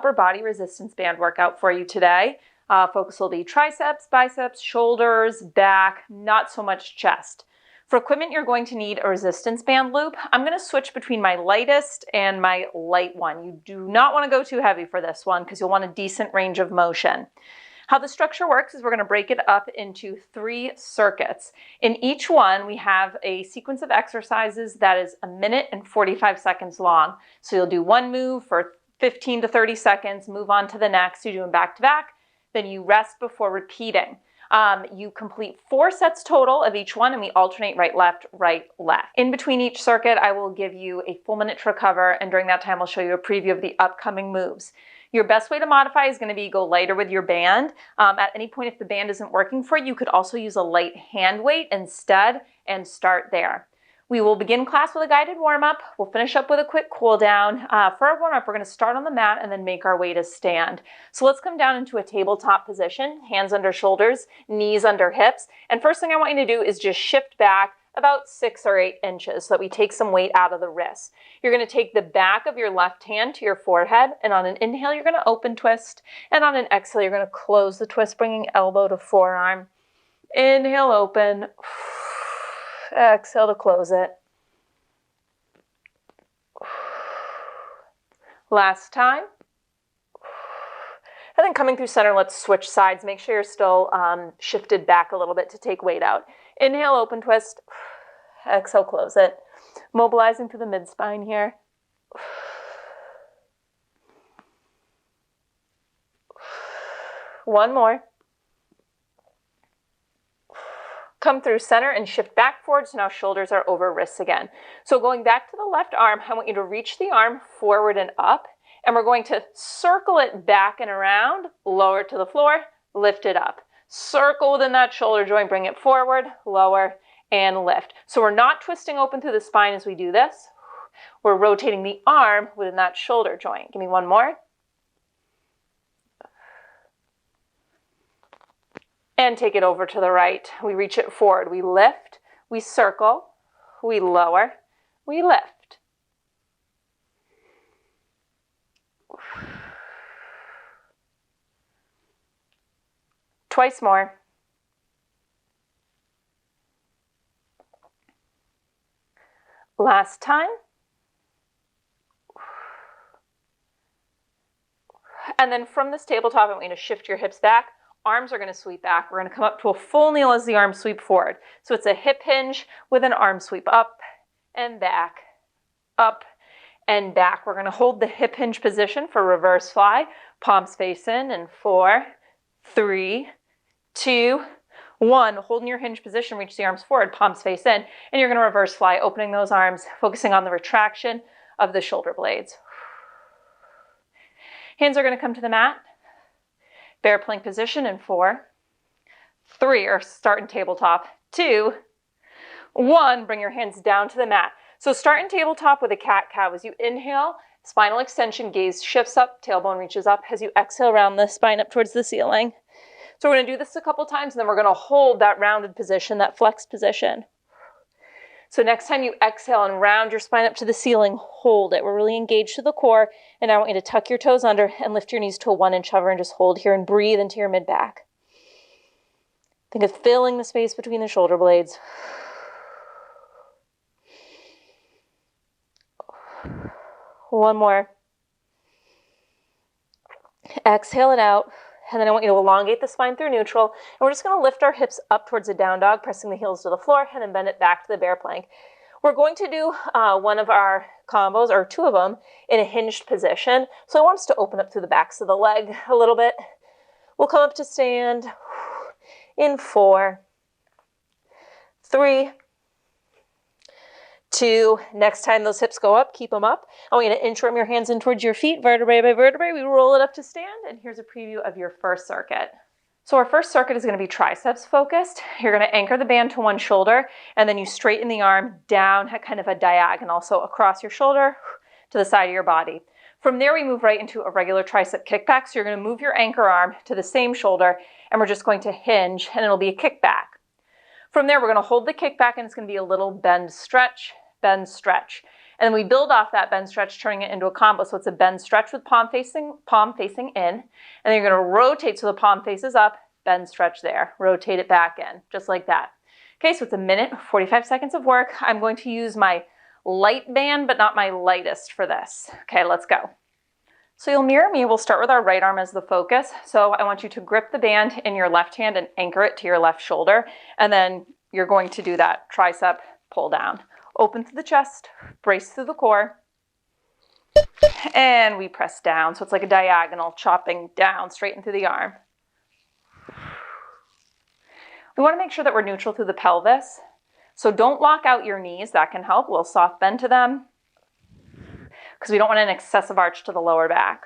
upper body resistance band workout for you today. Focus will be triceps, biceps, shoulders, back, not so much chest. For equipment, you're going to need a resistance band loop. I'm going to switch between my lightest and my light one. You do not want to go too heavy for this one because you'll want a decent range of motion. How the structure works is we're going to break it up into 3 circuits. In each one, we have a sequence of exercises that is 1 minute and 45 seconds long. So you'll do one move for 15 to 30 seconds, move on to the next. You do them back to back, then you rest before repeating. You complete 4 sets total of each one, and we alternate right, left, right, left. In between each circuit, I will give you a full minute to recover, and during that time, I'll show you a preview of the upcoming moves. Your best way to modify is going to be go lighter with your band. At any point, if the band isn't working for you, you could also use a light hand weight instead and start there. We will begin class with a guided warm-up. We'll finish up with a quick cool down. For our warm-up, we're going to start on the mat and then make our way to stand. So let's come down into a tabletop position, hands under shoulders, knees under hips. And first thing I want you to do is just shift back about 6 or 8 inches so that we take some weight out of the wrists. You're going to take the back of your left hand to your forehead, and on an inhale, you're going to open twist, and on an exhale, you're going to close the twist, bringing elbow to forearm. Inhale, open. Exhale to close it. Last time. And then coming through center, let's switch sides. Make sure you're still shifted back a little bit to take weight out. Inhale, open twist. Exhale, close it. Mobilizing through the mid-spine here. One more. Come through center and shift back forward, so now shoulders are over wrists again. So going back to the left arm, I want you to reach the arm forward and up, and we're going to circle it back and around, lower it to the floor, lift it up. Circle within that shoulder joint, bring it forward, lower, and lift. So we're not twisting open through the spine as we do this. We're rotating the arm within that shoulder joint. Give me one more. And take it over to the right. We reach it forward. We lift, we circle, we lower, we lift. Twice more. Last time. And then from this tabletop, I want you to shift your hips back. Arms are going to sweep back. We're going to come up to a full kneel as the arms sweep forward. So it's a hip hinge with an arm sweep up and back, up and back. We're going to hold the hip hinge position for reverse fly. Palms face in 4, 3, 2, 1. Holding your hinge position, reach the arms forward, palms face in, and you're going to reverse fly, opening those arms, focusing on the retraction of the shoulder blades. Hands are going to come to the mat. Bear plank position in 4, 3, or start in tabletop, 2, 1. Bring your hands down to the mat. So start in tabletop with a cat-cow. As you inhale, spinal extension, gaze shifts up, tailbone reaches up. As you exhale, round the spine up towards the ceiling. So we're going to do this a couple times, and then we're going to hold that rounded position, that flexed position. So next time you exhale and round your spine up to the ceiling, hold it. We're really engaged to the core. And I want you to tuck your toes under and lift your knees to a 1-inch hover and just hold here and breathe into your mid-back. Think of filling the space between the shoulder blades. One more. Exhale it out. And then I want you to elongate the spine through neutral. And we're just going to lift our hips up towards a down dog, pressing the heels to the floor, and then bend it back to the bear plank. We're going to do one of our combos, or 2 of them, in a hinged position. So I want us to open up through the backs of the leg a little bit. We'll come up to stand in 4, 3, 2. Next time those hips go up, keep them up. I want you to inchworm your hands in towards your feet, vertebrae by vertebrae. We roll it up to stand, and here's a preview of your first circuit. So our first circuit is going to be triceps focused. You're going to anchor the band to one shoulder, and then you straighten the arm down at kind of a diagonal, so across your shoulder to the side of your body. From there, we move right into a regular tricep kickback. So you're going to move your anchor arm to the same shoulder, and we're just going to hinge, and it'll be a Kickback. From there, we're going to hold the kickback, and it's going to be a little bend, stretch, and And then we build off that bend stretch, turning it into a combo. So it's a bend stretch with palm facing in. And then you're going to rotate so the palm faces up, bend stretch there. Rotate it back in, just like that. Okay, so it's a minute, 45 seconds of work. I'm going to use my light band, but not my lightest for this. Okay, let's go. So you'll mirror me. We'll start with our right arm as the focus. So I want you to grip the band in your left hand and anchor it to your left shoulder. And then you're going to do that tricep pull down. Open through the chest, brace through the core, and we press down. So it's like a diagonal, chopping down, straight into the arm. We want to make sure that we're neutral through the pelvis. So don't lock out your knees. That can help. A little soft bend to them because we don't want an excessive arch to the lower back.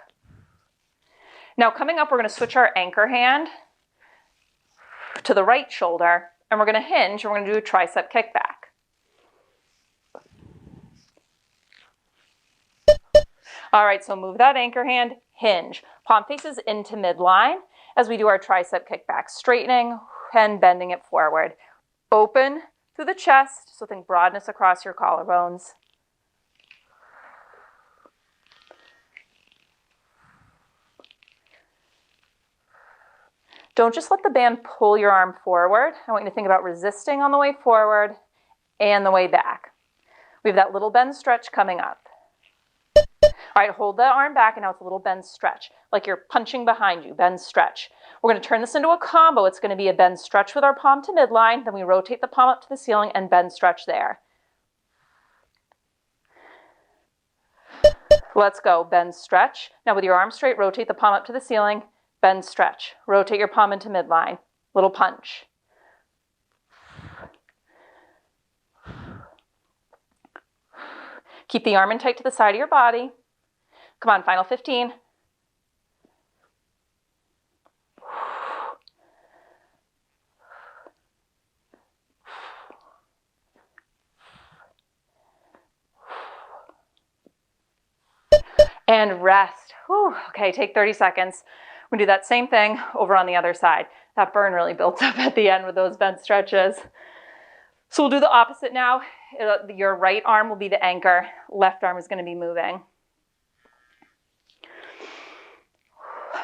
Now coming up, we're going to switch our anchor hand to the right shoulder, and we're going to hinge, and we're going to do a tricep kickback. All right, so move that anchor hand, hinge. Palm faces into midline as we do our tricep kickback, straightening and bending it forward. Open through the chest, so think broadness across your collarbones. Don't just let the band pull your arm forward. I want you to think about resisting on the way forward and the way back. We have that little bend stretch coming up. All right, hold that arm back, and now it's a little bend stretch, like you're punching behind you, bend stretch. We're going to turn this into a combo. It's going to be a bend stretch with our palm to midline, then we rotate the palm up to the ceiling and bend stretch there. Let's go, bend stretch. Now with your arm straight, rotate the palm up to the ceiling, bend stretch. Rotate your palm into midline, little punch. Keep the arm in tight to the side of your body. Come on, final 15. And rest. Whew. Okay, take 30 seconds. We'll do that same thing over on the other side. That burn really builds up at the end with those bend stretches. So we'll do the opposite now. Your right arm will be the anchor. Left arm is going to be moving.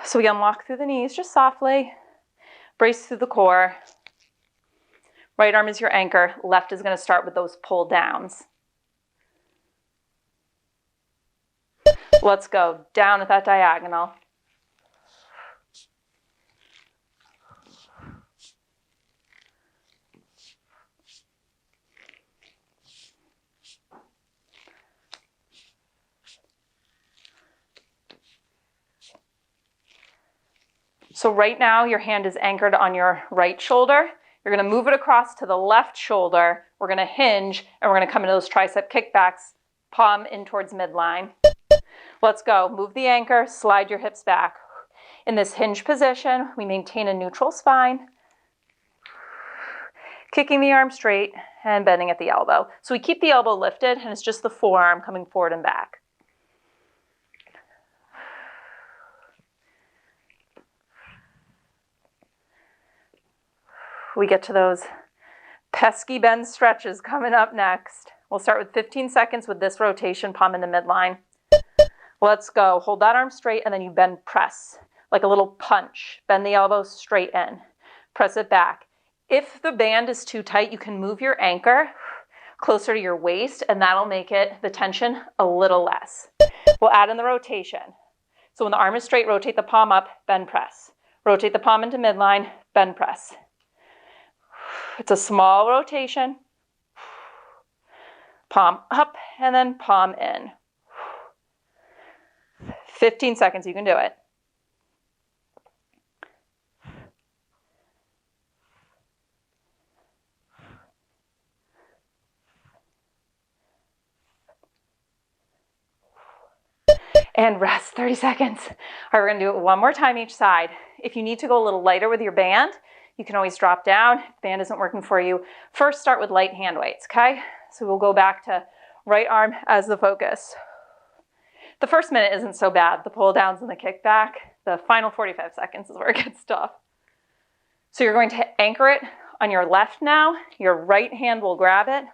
So we unlock through the knees just softly. Brace through the core. Right arm is your anchor. Left is going to start with those pull downs. Let's go down with that diagonal. So right now your hand is anchored on your right shoulder. You're going to move it across to the left shoulder. We're going to hinge, and we're going to come into those tricep kickbacks, palm in towards midline. Let's go. Move the anchor, slide your hips back. In this hinge position, we maintain a neutral spine, kicking the arm straight and bending at the elbow. So we keep the elbow lifted, and it's just the forearm coming forward and back. We get to those pesky bend stretches coming up next. We'll start with 15 seconds with this rotation, palm into midline. Let's go. Hold that arm straight, and then you bend press, like a little punch. Bend the elbow straight in. Press it back. If the band is too tight, you can move your anchor closer to your waist, and that'll make the tension a little less. We'll add in the rotation. So when the arm is straight, rotate the palm up, bend press. Rotate the palm into midline, bend press. It's a small rotation. Palm up and then palm in. 15 seconds, you can do it. And rest, 30 seconds. All right, we're gonna do it one more time each side. If you need to go a little lighter with your band, you can always drop down if the band isn't working for you. First, start with light hand weights, okay? So we'll go back to right arm as the focus. The first minute isn't so bad, the pull downs and the kickback. The final 45 seconds is where it gets tough. So you're going to anchor it on your left now. Your right hand will grab it.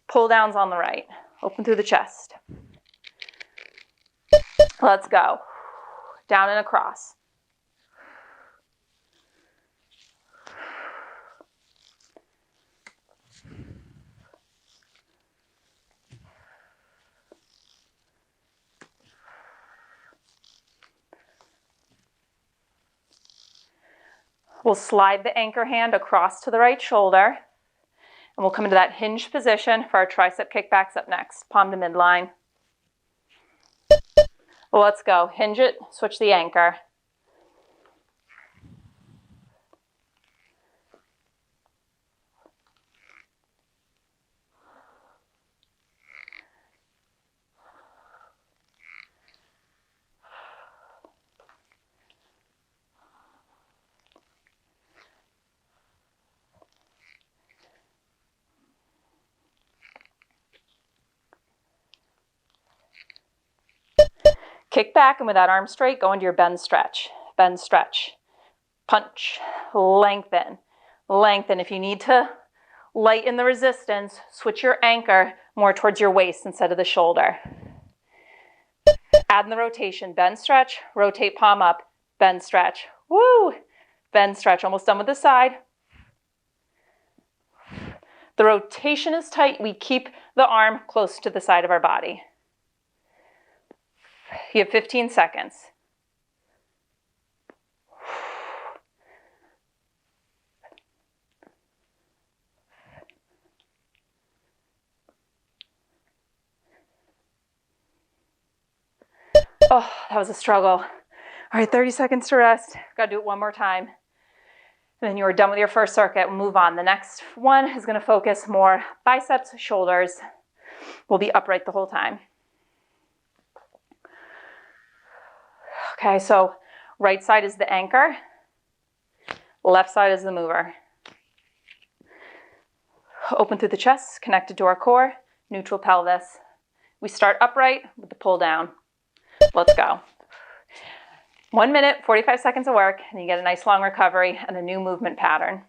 Pull downs on the right. Open through the chest. Let's go. Down and across. We'll slide the anchor hand across to the right shoulder, and we'll come into that hinged position for our tricep kickbacks up next. Palm to midline. Let's go. Hinge it, switch the anchor. Kick back, and with that arm straight, go into your bend stretch. Bend stretch. Punch. Lengthen. Lengthen. If you need to lighten the resistance, switch your anchor more towards your waist instead of the shoulder. Add in the rotation. Bend stretch. Rotate palm up. Bend stretch. Woo! Bend stretch. Almost done with the side. The rotation is tight. We keep the arm close to the side of our body. You have 15 seconds. Oh, that was a struggle. All right, 30 seconds to rest. Got to do it one more time. And then you are done with your first circuit. We'll move on. The next one is going to focus more biceps, shoulders. We'll be upright the whole time. Okay, so right side is the anchor, left side is the mover. Open through the chest, connected to our core, neutral pelvis. We start upright with the pull down. Let's go. 1 minute, 45 seconds of work, and you get a nice long recovery and a new movement pattern.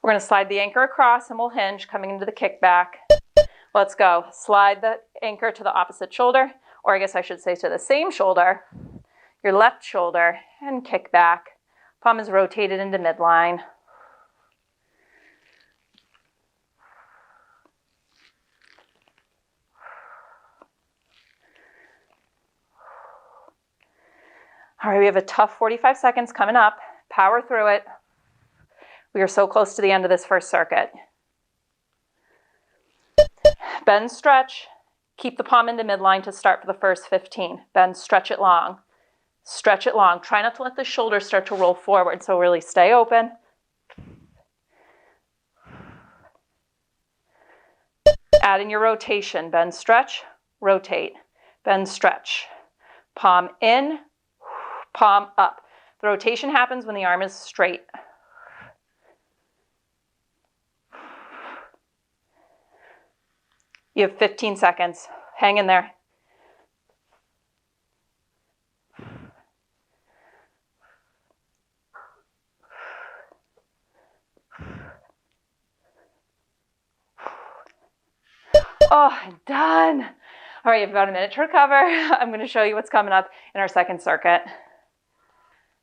We're going to slide the anchor across and we'll hinge coming into the kickback. Let's go. Slide the anchor to the opposite shoulder, or I guess I should say to the same shoulder, your left shoulder, and kick back. Palm is rotated into midline. All right, we have a tough 45 seconds coming up. Power through it. We are so close to the end of this first circuit. Bend, stretch. Keep the palm into midline to start for the first 15. Bend, stretch it long. Stretch it long. Try not to let the shoulders start to roll forward, so really stay open. Add in your rotation. Bend, stretch, rotate. Bend, stretch. Palm in, palm up. The rotation happens when the arm is straight. You have 15 seconds. Hang in there. Oh, I'm done. All right, you have about a minute to recover. I'm going to show you what's coming up in our second circuit.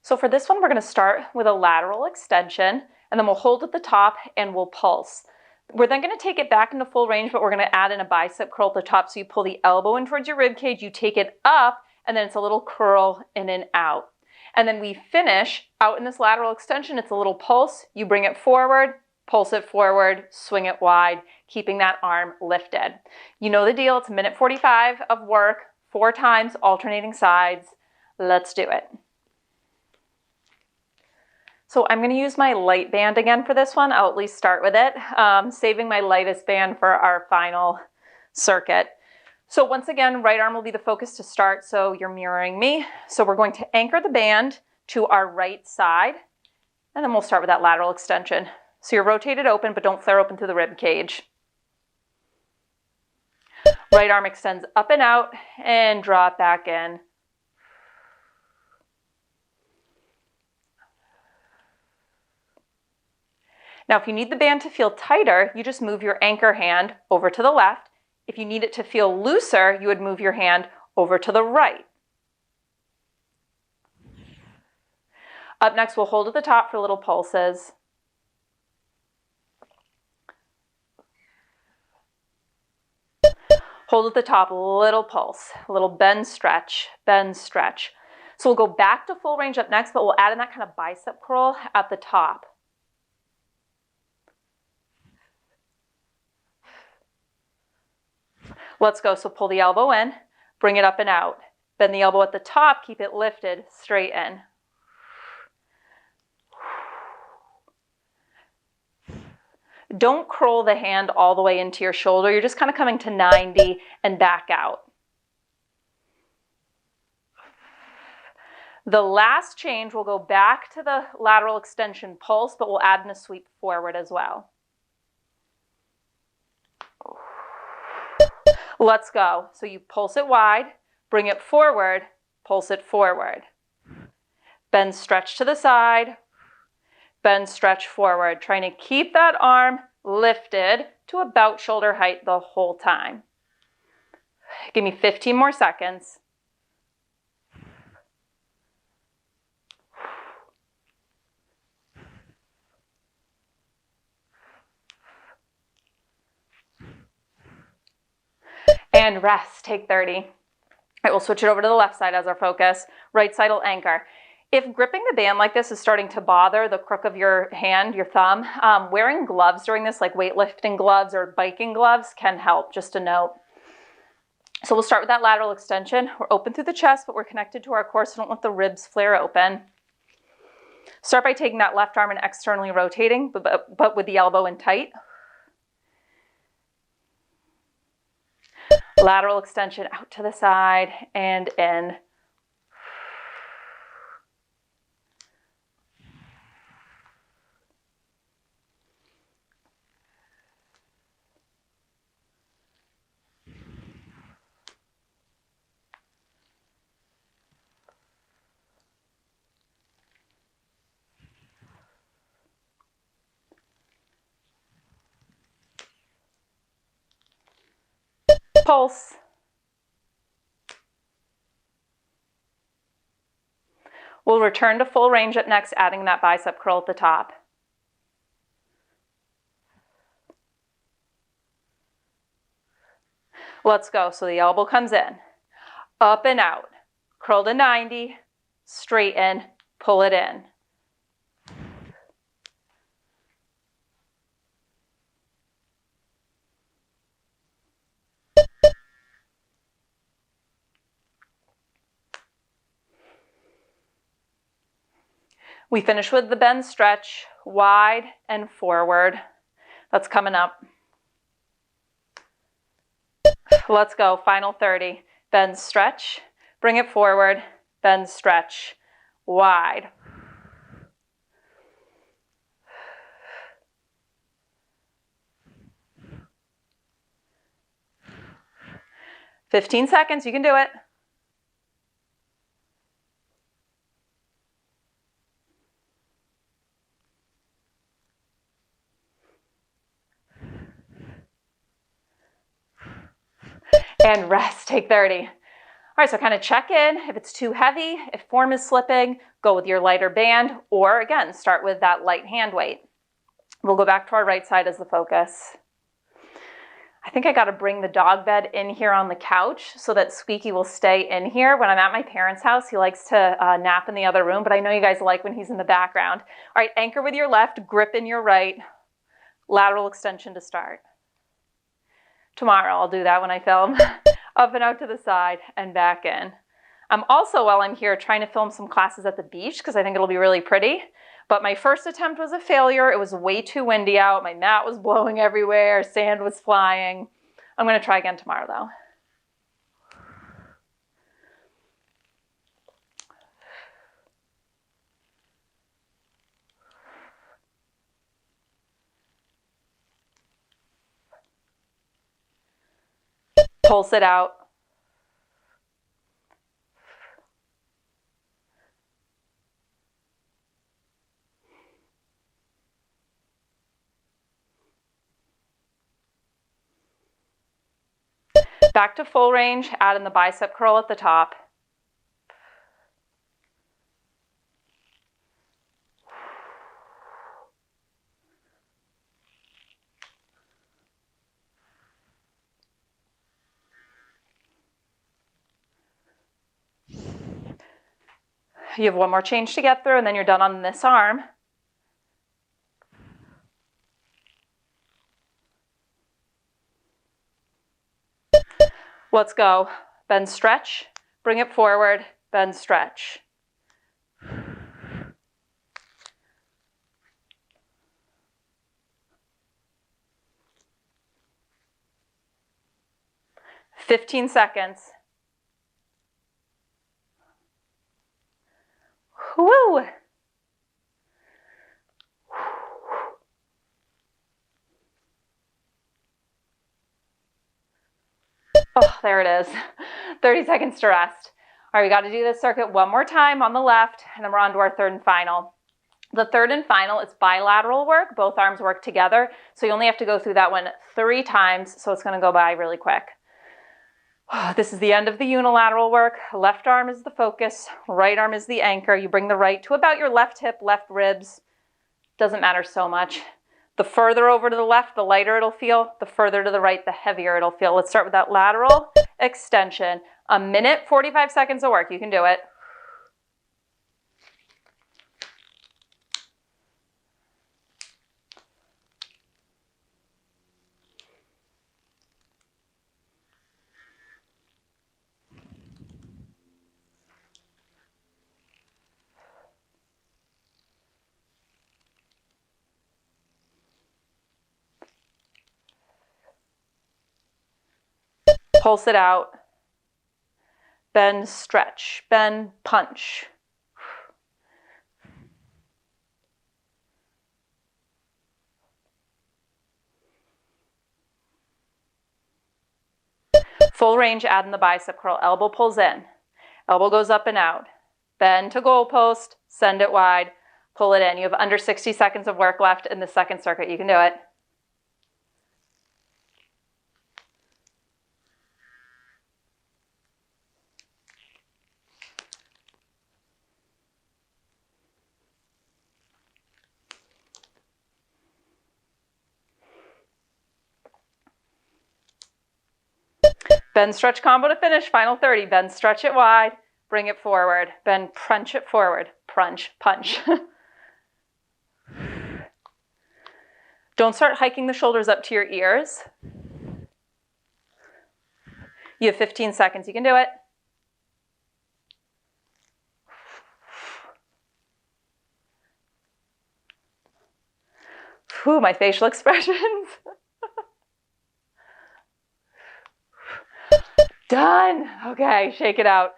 So for this one, we're going to start with a lateral extension, and then we'll hold at the top and we'll pulse. We're then going to take it back into full range, but we're going to add in a bicep curl at the top. So you pull the elbow in towards your rib cage, you take it up, and then it's a little curl in and out. And then we finish out in this lateral extension. It's a little pulse. You bring it forward, pulse it forward, swing it wide, keeping that arm lifted. You know the deal. It's a minute 45 of work, 4 times, alternating sides. Let's do it. So I'm going to use my light band again for this one. I'll at least start with it, saving my lightest band for our final circuit. So once again, right arm will be the focus to start, so you're mirroring me. So we're going to anchor the band to our right side, and then we'll start with that lateral extension. So you're rotated open, but don't flare open through the rib cage. Right arm extends up and out and draw it back in. Now, if you need the band to feel tighter, you just move your anchor hand over to the left. If you need it to feel looser, you would move your hand over to the right. Up next, we'll hold at the top for little pulses. Hold at the top, little pulse, little bend, stretch, bend, stretch. So we'll go back to full range up next, but we'll add in that kind of bicep curl at the top. Let's go. So pull the elbow in, bring it up and out. Bend the elbow at the top, keep it lifted, straighten. Don't curl the hand all the way into your shoulder. You're just kind of coming to 90 and back out. The last change, we'll go back to the lateral extension pulse, but we'll add in a sweep forward as well. Let's go. So you pulse it wide, bring it forward, pulse it forward. Bend, stretch to the side, bend, stretch forward. Trying to keep that arm lifted to about shoulder height the whole time. Give me 15 more seconds. And rest, take 30. All right, we'll switch it over to the left side as our focus. Right side will anchor. If gripping the band like this is starting to bother the crook of your hand, your thumb, wearing gloves during this, like weightlifting gloves or biking gloves, can help, just a note. So we'll start with that lateral extension. We're open through the chest, but we're connected to our core, so don't let the ribs flare open. Start by taking that left arm and externally rotating, but with the elbow in tight. Lateral extension out to the side and in. Pulse. We'll return to full range up next, adding that bicep curl at the top. Let's go. So the elbow comes in, up and out, curl to 90, straighten, pull it in. We finish with the bend, stretch, wide and forward. That's coming up. Let's go, final 30. Bend, stretch, bring it forward, bend, stretch, wide. "15 seconds, you can do it. And rest, take 30. All right, so kind of check in. If it's too heavy, if form is slipping, go with your lighter band, or again, start with that light hand weight. We'll go back to our right side as the focus. I think I got to bring the dog bed in here on the couch so that Squeaky will stay in here. When I'm at my parents' house, he likes to nap in the other room, but I know you guys like when he's in the background. All right, anchor with your left, grip in your right, lateral extension to start. Tomorrow I'll do that when I film. Up and out to the side and back in. I'm also, while I'm here, trying to film some classes at the beach because I think it'll be really pretty. But my first attempt was a failure. It was way too windy out. My mat was blowing everywhere. Sand was flying. I'm going to try again tomorrow though. Pulse it out. Back to full range, add in the bicep curl at the top. You have one more change to get through, and then you're done on this arm. Let's go. Bend, stretch, bring it forward, bend, stretch. "15 seconds. Woo! Oh, there it is. 30 seconds to rest. All right, we got to do this circuit one more time on the left, and then we're on to our third and final. The third and final is bilateral work. Both arms work together, so you only have to go through that one 3 times, so it's going to go by really quick. This is the end of the unilateral work. Left arm is the focus, right arm is the anchor. You bring the right to about your left hip, left ribs. Doesn't matter so much. The further over to the left, the lighter it'll feel. The further to the right, the heavier it'll feel. Let's start with that lateral extension. 1 minute, 45 seconds of work. You can do it. Pulse it out. Bend, stretch, bend, punch. Full range, add in the bicep curl. Elbow pulls in. Elbow goes up and out. Bend to goalpost, send it wide, pull it in. You have under 60 seconds of work left in the second circuit. You can do it. Bend, stretch combo to finish. Final 30. Bend, stretch it wide. Bring it forward. Bend, crunch it forward. Crunch, punch. Don't start hiking the shoulders up to your ears. You have 15 seconds. You can do it. Whew, my facial expressions. Done. Okay, shake it out.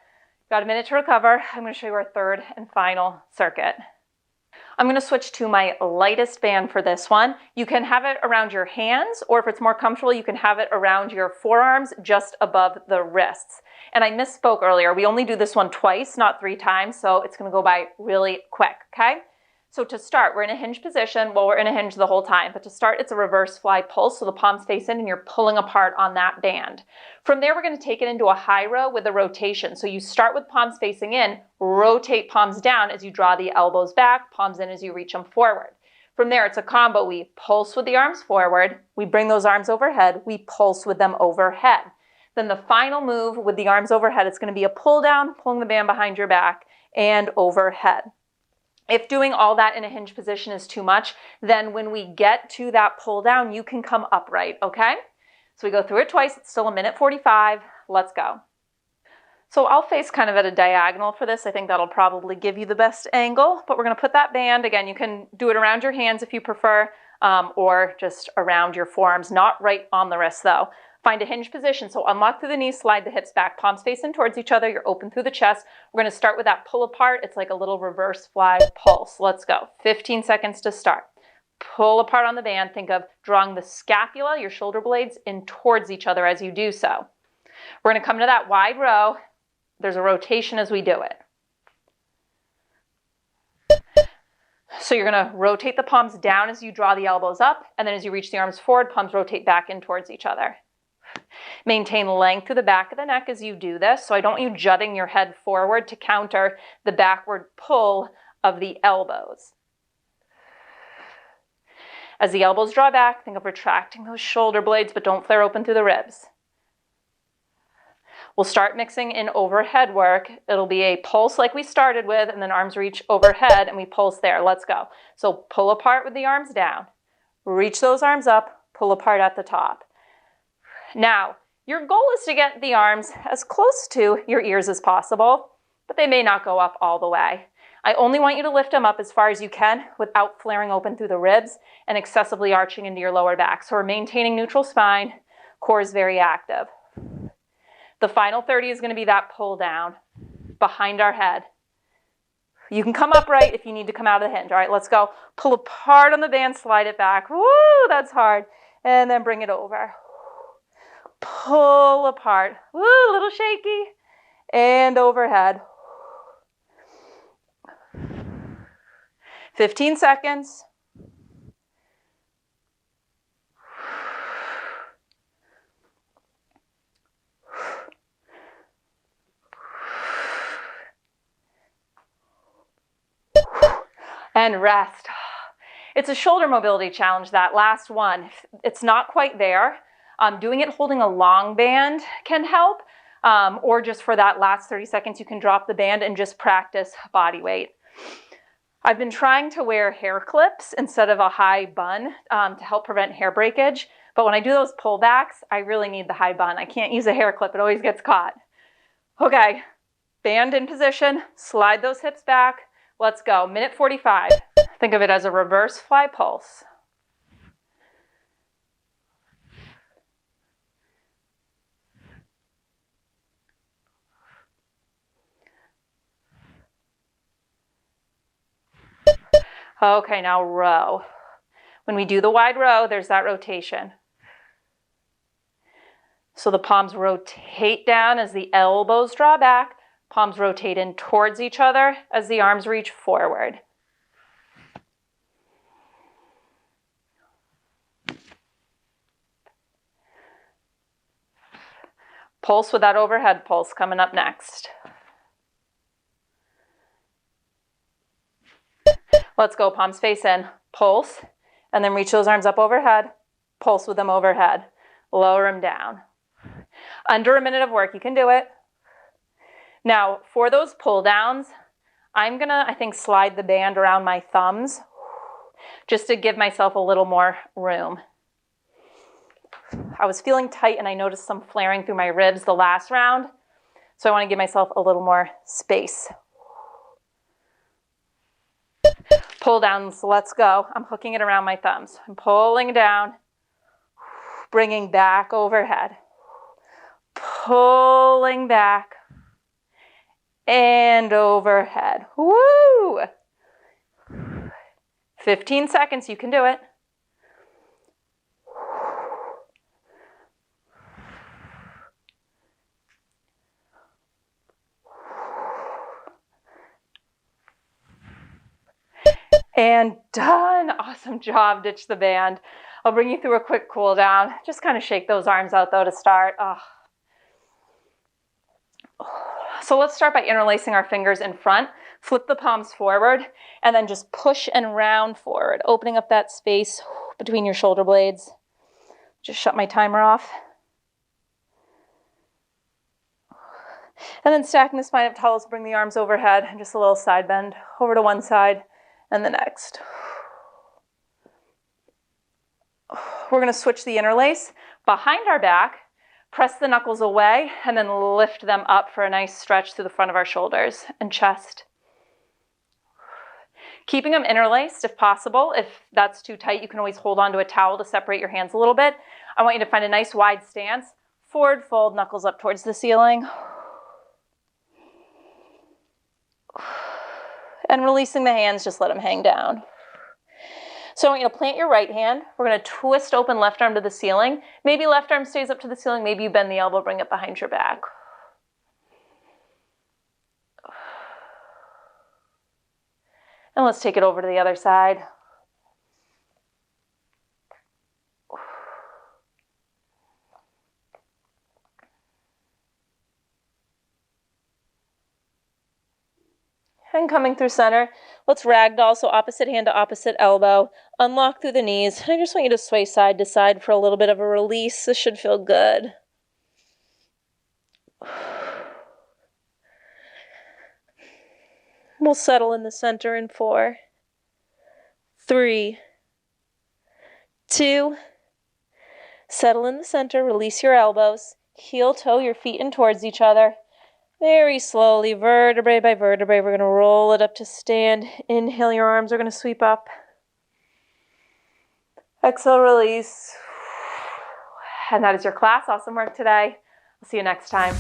Got a minute to recover. I'm going to show you our third and final circuit. I'm going to switch to my lightest band for this one. You can have it around your hands, or if it's more comfortable, you can have it around your forearms just above the wrists. And I misspoke earlier. We only do this one twice, not 3 times, so it's going to go by really quick, okay? So to start, we're in a hinge position. Well, we're in a hinge the whole time, but to start, it's a reverse fly pulse, so the palms face in and you're pulling apart on that band. From there, we're going to take it into a high row with a rotation. So you start with palms facing in, rotate palms down as you draw the elbows back, palms in as you reach them forward. From there, it's a combo. We pulse with the arms forward, we bring those arms overhead, we pulse with them overhead. Then the final move with the arms overhead, it's going to be a pull down, pulling the band behind your back and overhead. If doing all that in a hinge position is too much, then when we get to that pull down, you can come upright, okay? So we go through it twice. It's still 1 minute 45. Let's go. So I'll face kind of at a diagonal for this. I think that'll probably give you the best angle, but we're going to put that band. Again, you can do it around your hands if you prefer, or just around your forearms, not right on the wrist though. Find a hinge position. So unlock through the knees, slide the hips back, palms facing towards each other. You're open through the chest. We're going to start with that pull apart. It's like a little reverse fly pulse. Let's go. 15 seconds to start. Pull apart on the band. Think of drawing the scapula, your shoulder blades, in towards each other as you do so. We're going to come to that wide row. There's a rotation as we do it. So you're going to rotate the palms down as you draw the elbows up, and then as you reach the arms forward, palms rotate back in towards each other. Maintain length through the back of the neck as you do this, so I don't want you jutting your head forward to counter the backward pull of the elbows. As the elbows draw back, think of retracting those shoulder blades, but don't flare open through the ribs. We'll start mixing in overhead work. It'll be a pulse like we started with, and then arms reach overhead, and we pulse there. Let's go. So pull apart with the arms down. Reach those arms up, pull apart at the top. Now, your goal is to get the arms as close to your ears as possible, but they may not go up all the way. I only want you to lift them up as far as you can without flaring open through the ribs and excessively arching into your lower back. So we're maintaining neutral spine, core is very active. The final 30 is going to be that pull down behind our head. You can come upright if you need to come out of the hinge. All right, let's go. Pull apart on the band, slide it back. Woo, that's hard. And then bring it over. Pull apart. Woo, a little shaky. And overhead. 15 seconds. And rest. It's a shoulder mobility challenge, that last one. It's not quite there. Doing it holding a long band can help, or just for that last 30 seconds, you can drop the band and just practice body weight. I've been trying to wear hair clips instead of a high bun to help prevent hair breakage, but when I do those pullbacks, I really need the high bun. I can't use a hair clip, it always gets caught. Okay, band in position, slide those hips back. Let's go, minute 45. Think of it as a reverse fly pulse. Okay, now row. When we do the wide row, there's that rotation. So the palms rotate down as the elbows draw back. Palms rotate in towards each other as the arms reach forward. Pulse with that overhead pulse coming up next. Let's go, palms face in, pulse, and then reach those arms up overhead, pulse with them overhead, lower them down. Under a minute of work, you can do it. Now, for those pull downs, I'm gonna, I think, slide the band around my thumbs just to give myself a little more room. I was feeling tight and I noticed some flaring through my ribs the last round, so I want to give myself a little more space. Pull downs, let's go. I'm hooking it around my thumbs. I'm pulling down, bringing back overhead, pulling back, and overhead. Woo! 15 seconds, you can do it. And done. Awesome job. Ditch the band. I'll bring you through a quick cool down. Just kind of shake those arms out though to start. So let's start by interlacing our fingers in front. Flip the palms forward and then just push and round forward, opening up that space between your shoulder blades. Just shut my timer off. And then stacking the spine up tall, let's bring the arms overhead and just a little side bend over to one side and the next. We're going to switch the interlace behind our back, press the knuckles away, and then lift them up for a nice stretch through the front of our shoulders and chest. Keeping them interlaced if possible. If that's too tight, you can always hold onto a towel to separate your hands a little bit. I want you to find a nice wide stance. Forward fold, knuckles up towards the ceiling. And releasing the hands, just let them hang down. So I want you to plant your right hand. We're going to twist open left arm to the ceiling. Maybe left arm stays up to the ceiling. Maybe you bend the elbow, bring it behind your back. And let's take it over to the other side. And coming through center, let's ragdoll, so opposite hand to opposite elbow. Unlock through the knees. I just want you to sway side to side for a little bit of a release. This should feel good. We'll settle in the center in 4, 3, 2. Settle in the center, release your elbows. Heel toe your feet in towards each other. Very slowly, vertebrae by vertebrae, we're going to roll it up to stand. Inhale, your arms are going to sweep up. Exhale, release. And that is your class. Awesome work today. I'll see you next time.